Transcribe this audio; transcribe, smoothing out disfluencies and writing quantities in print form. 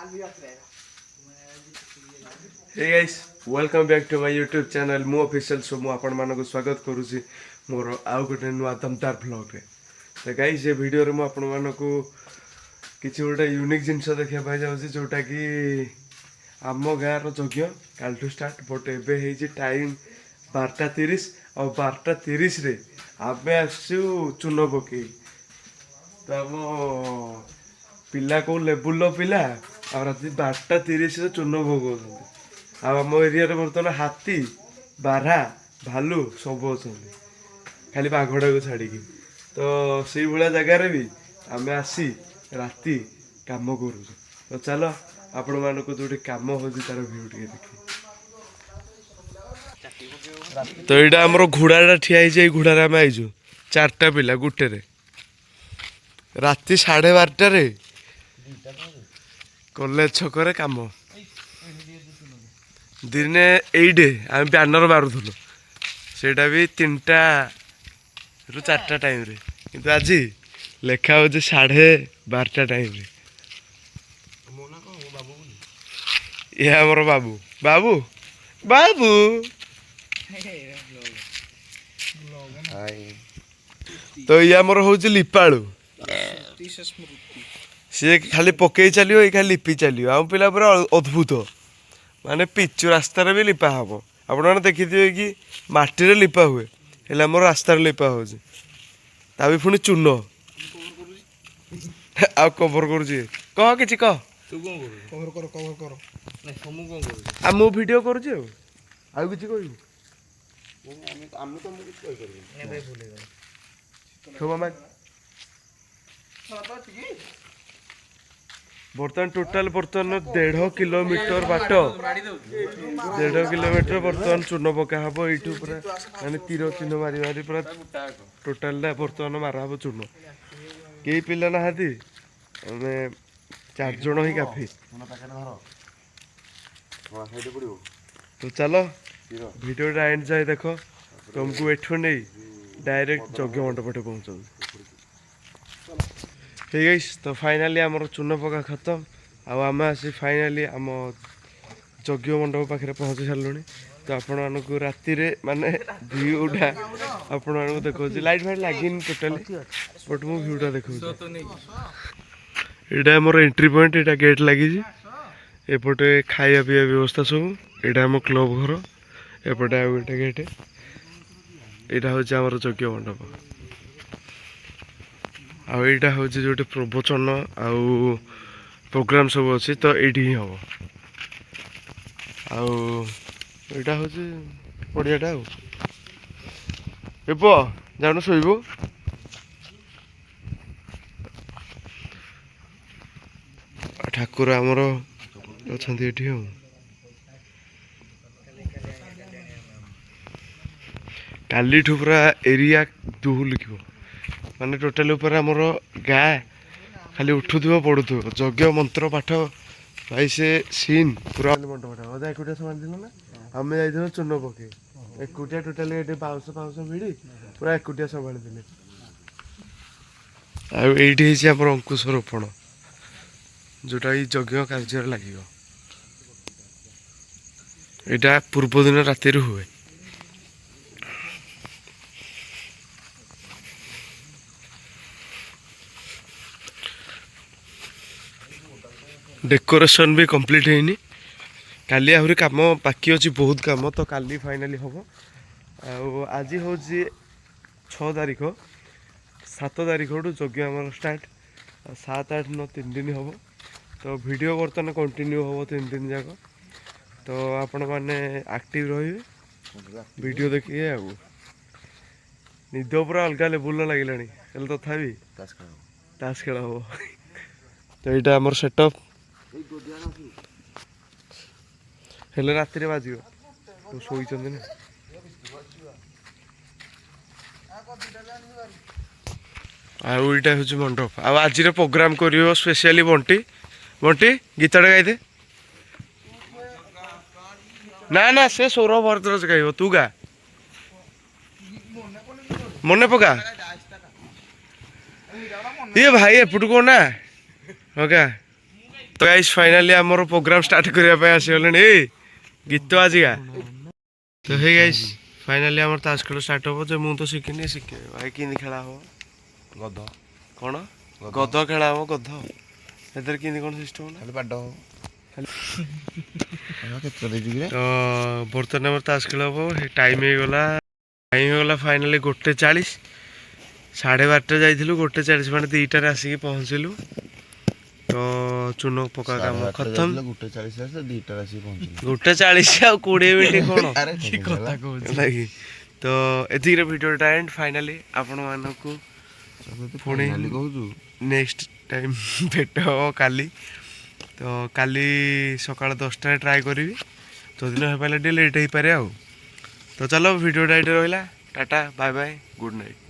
Hey guys, welcome back to my YouTube channel मो official so मु आपण मानको स्वागत करूची मोर आउ गोटे नुआ दमदार व्लॉग रे। तो गाइस ये वीडियो रे मु आपण मानको किछि गोटे यूनिक जिंस देखिया पाइ जाउची जोटा कि आम गाँ रो यज्ञ काल टू स्टार्ट बट एबे हे जे टाइम 12:30 और 12:30 रे आबे आसु चुनो पके। तो आम पिला को लेवल पिला और राति 12:30 रे चुनो भोग आम एरिया बर्तमान हाथी बारहा भालू सब अच्छा खाली बाघटा को छाड़ी। तो से भाया जगार भी आम आसी राति कम करूँ। तो चल आपण मानक जो कम हो तार भ्यू टे देख। तो यहाँ आमर घोड़ाटा ठिया है घोड़ार आम आईचु 4टा पिला गुटे राति 12:30 कॉलेज छक कम दिने 8 आम बैनर मारुलु सेटा भी 3टा रु 4टा टाइम रे किंतु आज लेखा हो 12:30 टाइम रे। ये हमर बाबू बाबू बाबू तो ये हमर हो लिपालू सी खाली पकई चलियो ये खाली लिपि चलियो आम पिला पूरा अद्भुत माने पिचु रास्तार भी लिपा हम आपने देखिए कि माटी लिपा हुए हेल्ला मोर रास्तार लिपा हो भी पुणी चून आ कभर कह कि कह मु वीडियो करुची आउ किसी कहू बर्तमान टोटाल बर्तमान 1.5 किलोमीटर बाट 1.5 किलोमीटर बर्तमान चून पका हम यू पूरा माने तीर चिन्ह मारी मारी पूरा टोटाल बर्तमान मारा हम चून कई पिला ना 4 जन ही काफी। तो चलो वीडियोटा एंड जाए देख तुमको एठू नहीं डायरेक्ट यज्ञ मंडप पहुँचाऊ। ठीक है तो फाइनाली आमर चून पका खत्म आम आसी फाइनाली आम यज्ञ मंडप पाखे पहुँची सारूँ। तो आपण मानक राति माने भ्यूटा आपण मानक देखा लाइट फाइट लगे टोटाली बट मु भ्यूटा देखा यहाँ आम एंट्री पॉइंट यहाँ गेट लगी एपटे खाया पीवा व्यवस्था सब यहाँ आम क्लब घर एपटे आ गए गेट यहाँ हूँ आम यज्ञ मंडप आईटा हूँ जो प्रवचन आउ प्रोग्राम सब अच्छी तो ये ही हम आईटा हूँ पड़ियाटा एप जान शोब ठाकुर आमर अच्छा ये काली पूरा एरिया दुहु लिखो माने टोटाल ऊपर आमर गाँ खाली उठुव पड़ू यज्ञ मंत्र पाठ भाई से सीन पूरा मंडप अदा एकुटिया संभाल ना आम जा चून पके एकुटिया टोटाल बाउंश फाउंश भिड़ी पूरा एकुटिया संभाली आईटी आम अंकुश रोपण जोटा यज्ञ कार्य लगे यहाँ पूर्व दिन राति हुए। डेकोरेशन भी कंप्लीट है काली आहरी कम बाकी अच्छी बहुत कम तो काली फाइनाली हम आज हूँ 6 तारीख 7 तारीख यज्ञ आम स्टार्ट 7 8 9 3 दिन हम तो वीडियो बर्तमान कंटिन्यू हम 3 दिन जाक तो आपण मैंने एक्टिव रही वीडियो देखिए आ निद पूरा अलग लेवल लगे तथापि ताश खेल हम तो यहाँ आमर सेटअप हेले राति बाज तो शोई ना आईटा हूँ मंडप आज प्रोग्राम कर स्पेशली बंटी बंटी गीतटा गाइदे ना ना से सौरभ भरद्वाज गाइब तू गा मन पका ये भाई एपट को ना ओके तो गाइस फाइनाली आमर प्रोग्राम स्टार्ट करने आसगले गीत आजिका तो हे गाइस फाइनाली आमर ताश खेल स्टार्ट हम जो मुझे तो शिखिनी शिखे भाई कि खेला हम गध कौन गध खेला हम गध एथर कि कौन सिस्टम खाली पाड तो बर्तमान आम ताश खेल हम टाइम हो गला फाइनाली 1:40 12:30 जाइलु 1:40 माने 2टार आसिक पहुँचलु तो चून पका काम खत्म 1:40 आ 20 मिनट कौन तो एतिक भिडियोटा एंड फाइनाली आपण मानकु पुणी नेक्स्ट टाइम भेट हो काली तो काली सकाळ 10टा ट्राए करी तो दिन हो पाले टे लेट हो पारे आ तो चलो भिडियोटा ये रहा tata bye bye good night.